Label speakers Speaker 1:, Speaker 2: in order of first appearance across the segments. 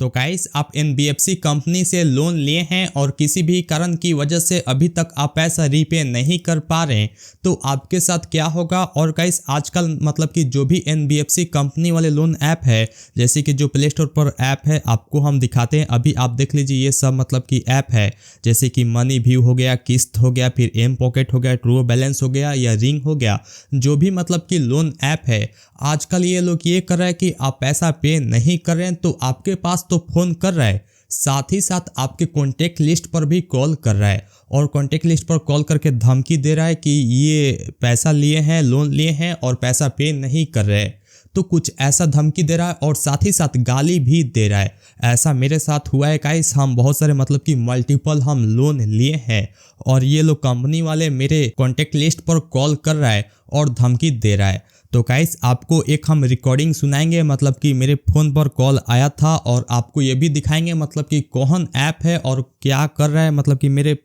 Speaker 1: तो गाइस आप NBFC company से लोन लिए हैं और किसी भी कारण की वजह से अभी तक आप पैसा रीपे नहीं कर पा रहे हैं तो आपके साथ क्या होगा। और गाइस आजकल मतलब कि जो भी एनबीएफसी कंपनी वाले लोन ऐप है, जैसे कि जो प्ले स्टोर पर ऐप है आपको हम दिखाते हैं, अभी आप देख लीजिए ये सब मतलब कि ऐप है, जैसे कि मनी व्यू हो गया, किस्त हो गया, फिर एम पॉकेट हो गया, ट्रू बैलेंस हो गया या रिंग हो गया, जो भी मतलब कि लोन ऐप है। आजकल ये लोग ये कर रहे हैं कि आप पैसा पे नहीं कर रहे हैं तो आपके पास तो फ़ोन कर रहा है, साथ ही साथ आपके कॉन्टैक्ट लिस्ट पर भी कॉल कर रहा है और कॉन्टैक्ट लिस्ट पर कॉल करके धमकी दे रहा है कि ये पैसा लिए हैं, लोन लिए हैं और पैसा पे नहीं कर रहे हैं। तो कुछ ऐसा धमकी दे रहा है और साथ ही साथ गाली भी दे रहा है। ऐसा मेरे साथ हुआ है गाइस, हम बहुत सारे मतलब कि मल्टीपल हम लोन लिए हैं और ये लोग कंपनी वाले मेरे कॉन्टैक्ट लिस्ट पर कॉल कर रहा है और धमकी दे रहा है। तो गाइस आपको एक हम रिकॉर्डिंग सुनाएंगे, मतलब कि मेरे फ़ोन पर कॉल आया था और आपको ये भी दिखाएंगे मतलब कि कौन ऐप है और क्या कर रहा है, मतलब कि मेरे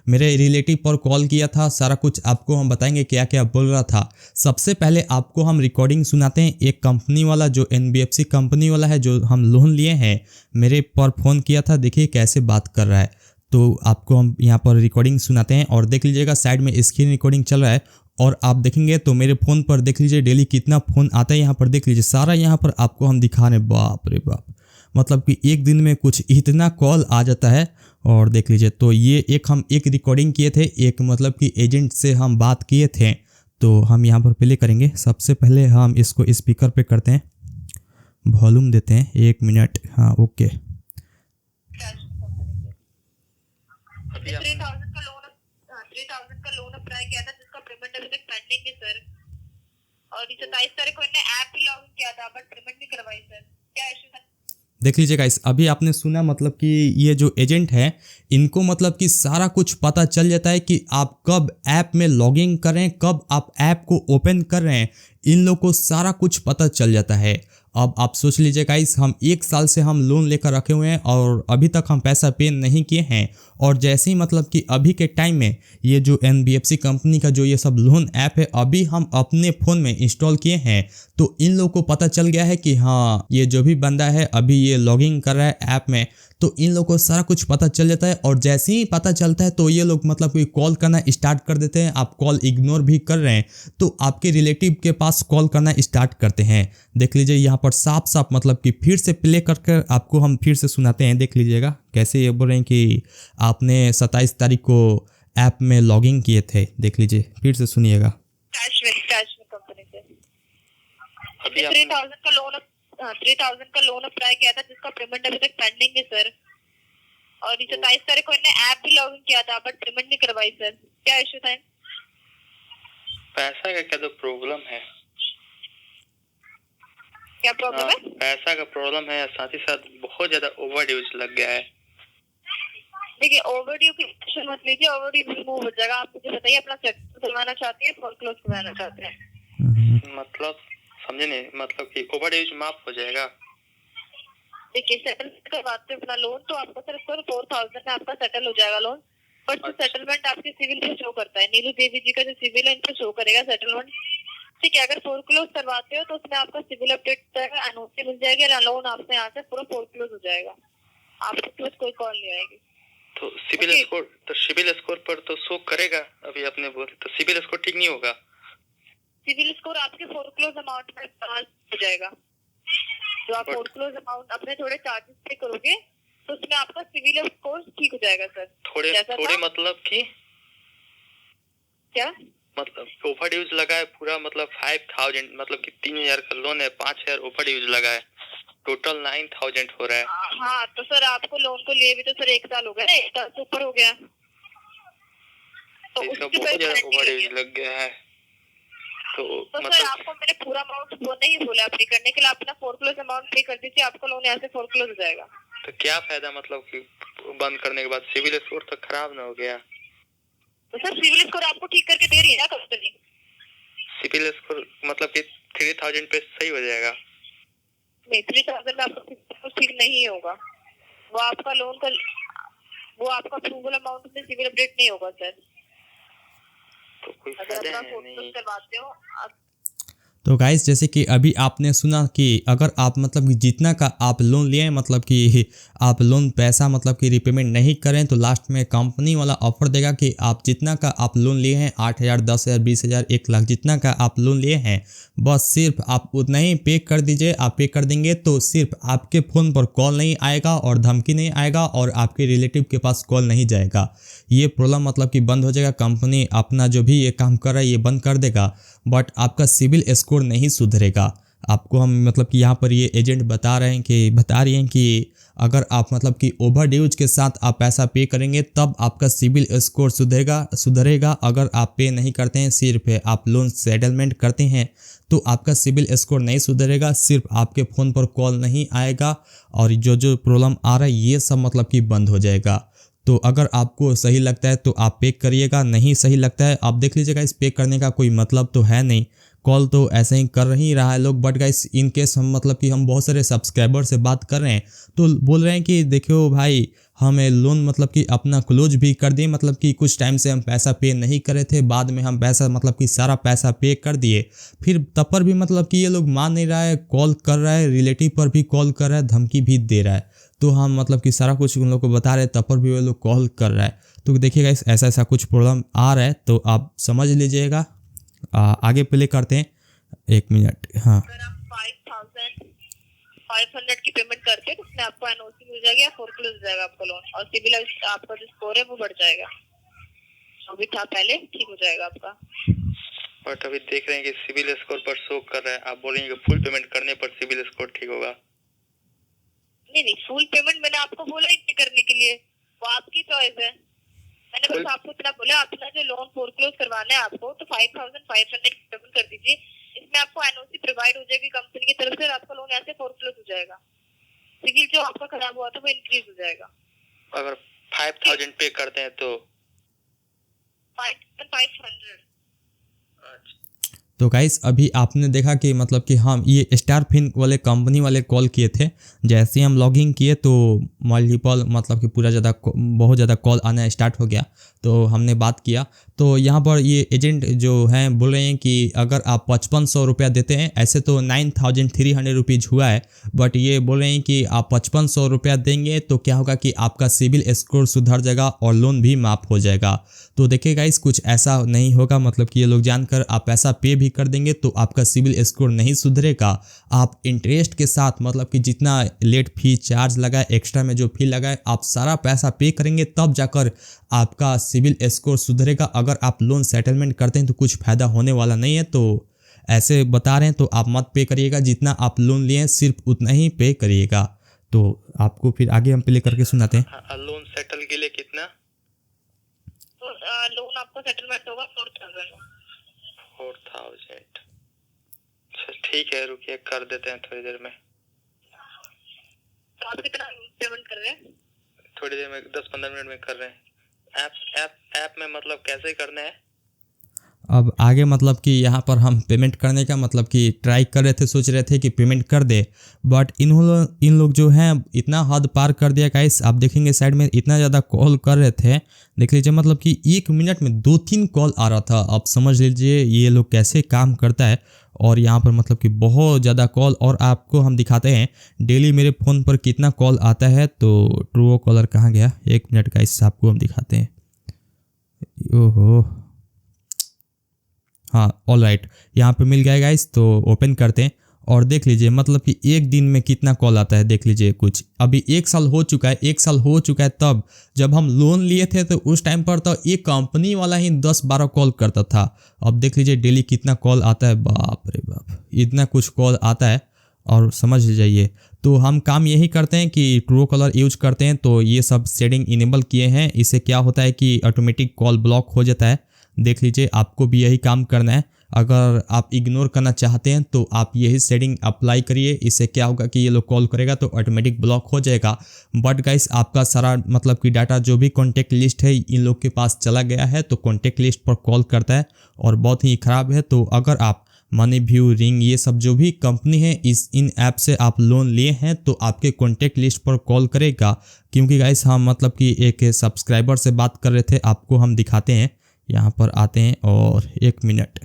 Speaker 1: रिलेटिव पर कॉल किया था, सारा कुछ आपको हम बताएंगे क्या क्या बोल रहा था। सबसे पहले आपको हम रिकॉर्डिंग सुनाते हैं, एक कंपनी वाला जो एनबीएफसी कंपनी वाला है जो हम लोन लिए हैं, मेरे पर फ़ोन किया था, देखिए कैसे बात कर रहा है। तो आपको हम यहाँ पर रिकॉर्डिंग सुनाते हैं और देख लीजिएगा साइड में स्क्रीन रिकॉर्डिंग चल रहा है और आप देखेंगे तो मेरे फ़ोन पर देख लीजिए डेली कितना फ़ोन आता है, यहाँ पर देख लीजिए सारा यहाँ पर आपको हम दिखा रहे हैं। बाप रे बाप, मतलब कि एक दिन में कुछ इतना कॉल आ जाता है। और देख लीजिए तो ये हम एक रिकॉर्डिंग किए थे, एक मतलब कि एजेंट से हम बात किए थे, तो हम यहाँ पर प्ले करेंगे। सबसे पहले हम इसको स्पीकर पे करते हैं, वॉल्यूम देते हैं, 1 मिनट। हाँ ओके।
Speaker 2: 3,000 का लोन अप्लाई किया था जिसका पेमेंट अभी तक पेंडिंग है सर, और 27 तारीख को इन्होंने ऐप भी लॉगिन किया था बट पेमेंट नहीं करवाई सर, क्या इशू था?
Speaker 1: देख लीजिए गाइस, अभी आपने सुना मतलब कि ये जो एजेंट है इनको मतलब कि सारा कुछ पता चल जाता है कि आप कब ऐप में लॉगिन कर रहे हैं, कब आप ऐप को ओपन कर रहे हैं, इन लोग को सारा कुछ पता चल जाता है। अब आप सोच लीजिए गाइस, हम 1 साल से हम लोन लेकर रखे हुए हैं और अभी तक हम पैसा पे नहीं किए हैं। और जैसे ही मतलब कि अभी के टाइम में ये जो एनबीएफसी कंपनी का जो ये सब लोन ऐप है अभी हम अपने फ़ोन में इंस्टॉल किए हैं, तो इन लोग को पता चल गया है कि हाँ ये जो भी बंदा है अभी ये लॉगिन कर रहा है ऐप में, तो इन लोग को सारा कुछ पता चल जाता है। और जैसे ही पता चलता है तो ये लोग मतलब कि कॉल करना स्टार्ट कर देते हैं। आप कॉल इग्नोर भी कर रहे हैं तो आपके रिलेटिव के पास कॉल करना स्टार्ट करते हैं। देख लीजिए यहाँ पर साफ साफ मतलब कि फिर से प्ले करके आपको हम फिर से सुनाते हैं, देख लीजिएगा कैसे ये बोल रहे हैं कि आपने 27 तारीख को ऐप में लॉगिन किए थे। देख लीजिए फिर से सुनिएगा।
Speaker 2: कैश में कंपनी से अभी 3,000 का लोन अप्लाई किया था जिसका पेमेंट अभी तक पेंडिंग है सर, और 27 तारीख को इन्होंने ऐप भी लॉगिन किया था बट पेमेंट नहीं करवाई सर, क्या इशू था?
Speaker 3: पैसा का क्या तो प्रॉब्लम है?
Speaker 2: क्या प्रॉब्लम है?
Speaker 3: पैसा का प्रॉब्लम है, साथ ही साथ बहुत ज्यादा ओवरड्यूज लग गया है।
Speaker 2: देखिए ओवरड्यू की टेंशन मत लीजिए, ओवरड्यू रिमूव हो जाएगा। आप मुझे बताइए अपना चेक खुलवाना चाहती है, फोरक्लोज करवाना चाहते हैं?
Speaker 3: मतलब समझे नहीं, मतलब कि ओवरड्यूज माफ हो जाएगा?
Speaker 2: देखिए सेटल करवाते हैं अपना लोन तो आपका सर 4,000 में आपका सेटल हो जाएगा लोन, बट सेटलमेंट आपके सिविल पे शो करता है, नीलू देवी जी का जो सिविल है इन पे शो करेगा सेटलमेंट। ठीक है, अगर फोरक्लोज करवाते हो तो उसमें आपका सिविल अपडेट जाएगा, एनओसी मिल जाएगी, लोन आपसे यहाँ से पूरा फोरक्लोज हो जाएगा, आपके पास कोई कॉल नहीं आएगी।
Speaker 3: तो सिविल स्कोर पर तो शो करेगा, अभी आपने बोले तो सिविल स्कोर ठीक नहीं होगा।
Speaker 2: सिविल स्कोर आपके फोरक्लोज अमाउंट में हो जाएगा, जो आप फोरक्लोज अमाउंट अपने थोड़े चार्जेस पे करोगे तो उसमें आपका सिविल स्कोर ठीक हो जाएगा सर। थोड़े
Speaker 3: मतलब कि
Speaker 2: क्या
Speaker 3: मतलब ओवरड्यूज लगा है पूरा, मतलब 5,000, मतलब कि 3,000 का लोन है, 5,000 ओवरड्यूज लगा है, टोटल 9,000 हो रहा है।
Speaker 2: हाँ तो सर आपको लोन को लिए भी तो सर 1 साल हो गया, 1 साल से ऊपर हो गया, तो
Speaker 3: इसका बहुत ज्यादा ओवरड्यूज लग गया है। तो
Speaker 2: मतलब सर आपको मैंने पूरा अमाउंट वो नहीं बोला पे करने के लिए, आप अपना फोरक्लोज अमाउंट पे कर दीजिए, आपका लोन यहाँ से फोरक्लोज हो जाएगा।
Speaker 3: तो क्या फायदा, मतलब कि बंद करने के बाद सिविल स्कोर तो खराब ना हो गया?
Speaker 2: तो सर सिविल स्कोर आपको ठीक करके दे रही है ना कंपनी।
Speaker 3: सिविल स्कोर मतलब कि 3,000 पे सही हो जाएगा?
Speaker 2: नहीं 3,000 में आपका ठीक नहीं होगा, वो आपका लोन का वो आपका अप्रूवल अमाउंट में सिविल अपडेट नहीं होगा सर।
Speaker 3: तो कोई
Speaker 2: अगर आप फोरक्लोज करवाते हो
Speaker 1: तो गाइस जैसे कि अभी आपने सुना कि अगर आप मतलब कि जितना का आप लोन लिए हैं, मतलब कि आप लोन पैसा मतलब कि रिपेमेंट नहीं करें तो लास्ट में कंपनी वाला ऑफर देगा कि आप जितना का आप लोन लिए हैं 8,000, 10,000, 20,000, 1 लाख जितना का आप लोन लिए हैं बस सिर्फ आप उतना ही पे कर दीजिए। आप पे कर देंगे तो सिर्फ आपके फ़ोन पर कॉल नहीं आएगा और धमकी नहीं आएगा और आपके रिलेटिव के पास कॉल नहीं जाएगा। ये प्रॉब्लम मतलब कि बंद हो जाएगा। कंपनी अपना जो भी ये काम कर रहा है ये बंद कर देगा, बट आपका सिविल स्कोर नहीं सुधरेगा। आपको हम मतलब कि यहाँ पर ये एजेंट बता रही हैं कि अगर आप मतलब कि ओवर ड्यूज के साथ आप पैसा पे करेंगे तब आपका सिविल स्कोर सुधरेगा। अगर आप पे नहीं करते हैं, सिर्फ आप लोन सेटलमेंट करते हैं तो आपका सिविल स्कोर नहीं सुधरेगा। सिर्फ आपके फ़ोन पर कॉल नहीं आएगा और जो प्रॉब्लम आ रहा है ये सब मतलब कि बंद हो जाएगा। तो अगर आपको सही लगता है तो आप पे करिएगा, नहीं सही लगता है आप देख लीजिएगा। इस पे करने का कोई मतलब तो है नहीं, कॉल तो ऐसे ही कर ही रहा है लोग। बट गाइस इन केस हम मतलब कि हम बहुत सारे सब्सक्राइबर से बात कर रहे हैं तो बोल रहे हैं कि देखो भाई हमें लोन मतलब कि अपना क्लोज भी कर दिए, मतलब कि कुछ टाइम से हम पैसा पे नहीं करे थे, बाद में हम पैसा मतलब कि सारा पैसा पे कर दिए, फिर तब पर भी मतलब कि ये लोग मान नहीं रहा है, कॉल कर रहा है, रिलेटिव पर भी कॉल कर रहा है, धमकी भी दे रहा है। तो हम मतलब कि सारा कुछ उन लोग को बता रहे हैं तब पर भी वो लोग कॉल कर रहा है। तो देखिएगा ऐसा कुछ प्रॉब्लम आ रहा है तो आप समझ लीजिएगा। आगे प्ले करते हैं, 1 मिनट। हाँ,
Speaker 2: अगर आप 5,500 की पेमेंट करते हैं तो उसमें आपको एनओसी मिल जाएगी या फोरक्लोज हो जाएगा आपका लोन, और सिविल आपका जो स्कोर है वो बढ़ जाएगा। जो भी था पहले ठीक हो जाएगा आपका।
Speaker 3: बट अभी देख रहे हैं कि सिविल स्कोर पर शो कर रहा है, आप बोल रहे हैं कि फुल पेमेंट करने पर सिविल स्कोर ठीक होगा।
Speaker 2: नहीं, फुल पेमेंट मैंने आपको बोला ही करने के लिए, वो आपकी चॉइस है। मैंने बस आपको इतना बोला, अपना जो लोन फोरक्लोज करवाना है आपको तो 5,500 पेमेंट कर दीजिए। इसमें आपको एनओसी प्रोवाइड हो जाएगी कंपनी की तरफ से, आपका लोन ऐसे फोरक्लोज हो जाएगा। सिविल जो आपका खराब हुआ था वो इंक्रीज हो जाएगा।
Speaker 3: अगर 5,000 पे करते हैं तो
Speaker 2: 5,500।
Speaker 1: तो गाइस अभी आपने देखा कि मतलब कि हम ये स्टार फिन वाले कंपनी वाले कॉल किए थे। जैसे हम लॉगिन किए तो मल्टीपल मतलब कि बहुत ज़्यादा कॉल आना स्टार्ट हो गया। तो हमने बात किया तो यहाँ पर ये एजेंट जो हैं बोल रहे हैं कि अगर आप 5,500 रुपया देते हैं, ऐसे तो 9,300 रुपीज़ हुआ है, बट ये बोल रहे हैं कि आप 5,500 रुपया देंगे तो क्या होगा कि आपका सिविल स्कोर सुधर जाएगा और लोन भी माफ़ हो जाएगा। तो देखिएगा इस कुछ ऐसा नहीं होगा, मतलब कि ये लोग जानकर आप पैसा पे भी कर देंगे तो आपका सिविल स्कोर नहीं सुधरेगा। आप इंटरेस्ट के साथ मतलब कि जितना लेट फी चार्ज लगाए, एक्स्ट्रा में जो फी लगाए, आप सारा पैसा पे करेंगे तब जाकर आपका सिविल स्कोर सुधरेगा। अगर आप लोन सेटलमेंट करते हैं तो कुछ फ़ायदा होने वाला नहीं है। तो ऐसे बता रहे हैं तो आप मत पे करिएगा, जितना आप लोन लिए हैं सिर्फ उतना ही पे करिएगा। तो आपको फिर आगे हम प्ले करके सुनाते हैं।
Speaker 3: लोन सेटल के लिए कितना?
Speaker 2: तो लोन आपको सेटलमेंट होगा 4,000।
Speaker 3: 4,000। अच्छा ठीक है, रुकिए कर देते हैं थोड़ी देर में।
Speaker 2: तो आप कितना पेमेंट कर रहे हैं?
Speaker 3: थोड़ी देर में 10-15 मिनट में कर रहे हैं। ऐप में मतलब कैसे करना है?
Speaker 1: अब आगे मतलब कि यहाँ पर हम पेमेंट करने का मतलब कि ट्राई कर रहे थे, सोच रहे थे कि पेमेंट कर दे, बट इन लोग जो हैं इतना हद पार कर दिया गाइस। आप देखेंगे साइड में इतना ज़्यादा कॉल कर रहे थे, देख लीजिए मतलब कि 1 मिनट में 2-3 कॉल आ रहा था। आप समझ लीजिए ये लोग कैसे काम करता है। और यहाँ पर मतलब कि बहुत ज़्यादा कॉल, और आपको हम दिखाते हैं डेली मेरे फ़ोन पर कितना कॉल आता है। तो ट्रू कॉलर कहाँ गया, 1 मिनट का इस आपको हम दिखाते हैं। ओहो हाँ, ऑल राइट, यहाँ पे मिल गया गाइस। तो ओपन करते हैं और देख लीजिए मतलब कि एक दिन में कितना कॉल आता है। देख लीजिए कुछ अभी 1 साल हो चुका है, 1 साल हो चुका है तब जब हम लोन लिए थे तो उस टाइम पर तो एक कंपनी वाला ही 10-12 कॉल करता था। अब देख लीजिए डेली कितना कॉल आता है, बाप रे बाप, इतना कुछ कॉल आता है। और समझ जाइए तो हम काम यही करते हैं कि ट्रू कॉलर यूज करते हैं। तो ये सब सेटिंग इनेबल किए हैं, इससे क्या होता है कि ऑटोमेटिक कॉल ब्लॉक हो जाता है। देख लीजिए आपको भी यही काम करना है। अगर आप इग्नोर करना चाहते हैं तो आप यही सेटिंग अप्लाई करिए। इससे क्या होगा कि ये लोग कॉल करेगा तो ऑटोमेटिक ब्लॉक हो जाएगा। बट गाइस आपका सारा मतलब कि डाटा जो भी कॉन्टैक्ट लिस्ट है इन लोग के पास चला गया है, तो कॉन्टैक्ट लिस्ट पर कॉल करता है और बहुत ही ख़राब है। तो अगर आप मनी व्यू, रिंग, ये सब जो भी कंपनी है इन ऐप से आप लोन लिए हैं तो आपके कॉन्टैक्ट लिस्ट पर कॉल करेगा। क्योंकि गाइस हम मतलब कि एक सब्सक्राइबर से बात कर रहे थे, आपको हम दिखाते हैं। यहाँ पर आते हैं और 1 मिनट,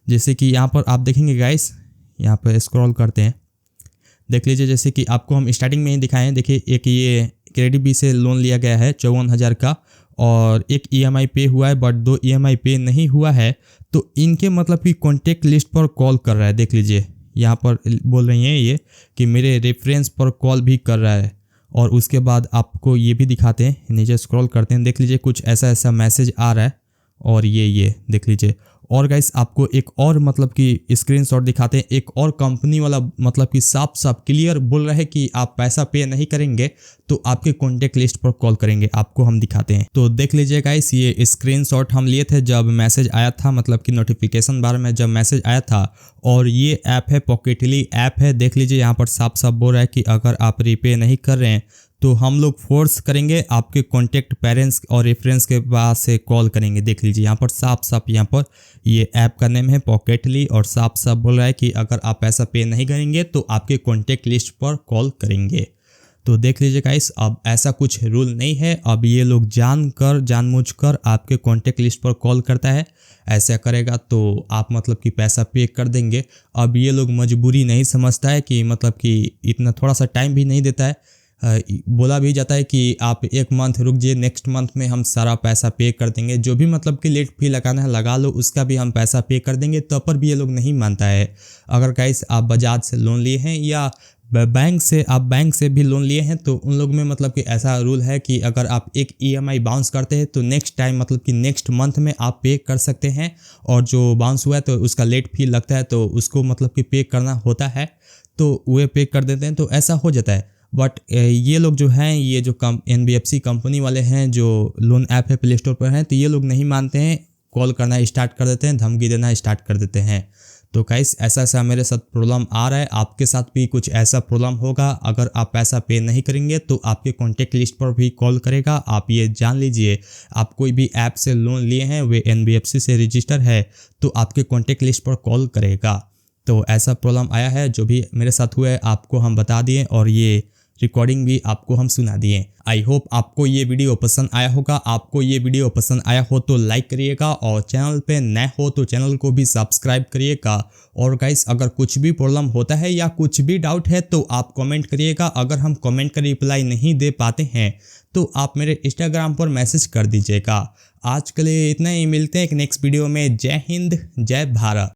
Speaker 1: जैसे कि यहाँ पर आप देखेंगे गाइस, यहाँ पर स्क्रॉल करते हैं, देख लीजिए जैसे कि आपको हम स्टार्टिंग में ही दिखाए हैं। देखिए एक ये क्रेडिट बी से लोन लिया गया है 54,000 का, और एक EMI पे हुआ है बट 2 EMI पे नहीं हुआ है। तो इनके मतलब कि कॉन्टेक्ट लिस्ट पर कॉल कर रहा है। देख लीजिए यहाँ पर बोल रही हैं ये कि मेरे रेफरेंस पर कॉल भी कर रहा है। और उसके बाद आपको ये भी दिखाते हैं, नीचे स्क्रॉल करते हैं, देख लीजिए कुछ ऐसा मैसेज आ रहा है। और ये देख लीजिए। और गाइस आपको एक और मतलब कि स्क्रीनशॉट दिखाते हैं, एक और कंपनी वाला मतलब कि साफ क्लियर बोल रहा है कि आप पैसा पे नहीं करेंगे तो आपके कॉन्टेक्ट लिस्ट पर कॉल करेंगे। आपको हम दिखाते हैं, तो देख लीजिए गाइस, ये स्क्रीनशॉट हम लिए थे जब मैसेज आया था, मतलब कि नोटिफिकेशन बार में जब मैसेज आया था। और ये ऐप है पॉकेटली ऐप है। देख लीजिए यहाँ पर साफ बोल रहा है कि अगर आप रीपे नहीं कर रहे हैं तो हम लोग फोर्स करेंगे, आपके कॉन्टेक्ट पेरेंट्स और रेफरेंस के पास से कॉल करेंगे। देख लीजिए यहाँ पर साफ यहाँ पर ये ऐप का नेम है पॉकेटली, और साफ बोल रहा है कि अगर आप पैसा पे नहीं करेंगे तो आपके कॉन्टेक्ट लिस्ट पर कॉल करेंगे। तो देख लीजिए गाइस, अब ऐसा कुछ रूल नहीं है। अब ये लोग जानबूझकर आपके कॉन्टेक्ट लिस्ट पर कॉल करता है। ऐसा करेगा तो आप मतलब कि पैसा पे कर देंगे। अब ये लोग मजबूरी नहीं समझता है कि मतलब कि इतना थोड़ा सा टाइम भी नहीं देता है। बोला भी जाता है कि आप 1 मंथ रुक जाइए, नेक्स्ट मंथ में हम सारा पैसा पे कर देंगे, जो भी मतलब कि लेट फी लगाना है लगा लो, उसका भी हम पैसा पे कर देंगे। तब पर भी ये लोग नहीं मानता है। अगर गाइस आप बजाज से लोन लिए हैं या बैंक से भी लोन लिए हैं तो उन लोग में मतलब कि ऐसा रूल है कि अगर आप एक EMI बाउंस करते हैं तो नेक्स्ट टाइम मतलब कि नेक्स्ट मंथ में आप पे कर सकते हैं। और जो बाउंस हुआ है तो उसका लेट फी लगता है तो उसको मतलब कि पे करना होता है, तो वे पे कर देते हैं, तो ऐसा हो जाता है। बट ये लोग जो हैं, ये जो NBFC कंपनी वाले हैं जो लोन ऐप है प्ले स्टोर पर हैं, तो ये लोग नहीं मानते हैं, कॉल करना स्टार्ट कर देते हैं, धमकी देना स्टार्ट कर देते हैं। तो गाइस ऐसा मेरे साथ प्रॉब्लम आ रहा है, आपके साथ भी कुछ ऐसा प्रॉब्लम होगा। अगर आप पैसा पे नहीं करेंगे तो आपके कॉन्टेक्ट लिस्ट पर भी कॉल करेगा। आप ये जान लीजिए, आप कोई भी ऐप से लोन लिए हैं वे NBFC से रजिस्टर है तो आपके कॉन्टेक्ट लिस्ट पर कॉल करेगा। तो ऐसा प्रॉब्लम आया है, जो भी मेरे साथ हुआ है आपको हम बता दिए और ये रिकॉर्डिंग भी आपको हम सुना दिए। आई होप आपको ये वीडियो पसंद आया होगा। आपको ये वीडियो पसंद आया हो तो लाइक करिएगा, और चैनल पे नए हो तो चैनल को भी सब्सक्राइब करिएगा। और गाइस अगर कुछ भी प्रॉब्लम होता है या कुछ भी डाउट है तो आप कमेंट करिएगा। अगर हम कमेंट का रिप्लाई नहीं दे पाते हैं तो आप मेरे इंस्टाग्राम पर मैसेज कर दीजिएगा। आज के लिए इतना ही, मिलते हैं एक नेक्स्ट वीडियो में। जय हिंद, जय भारत।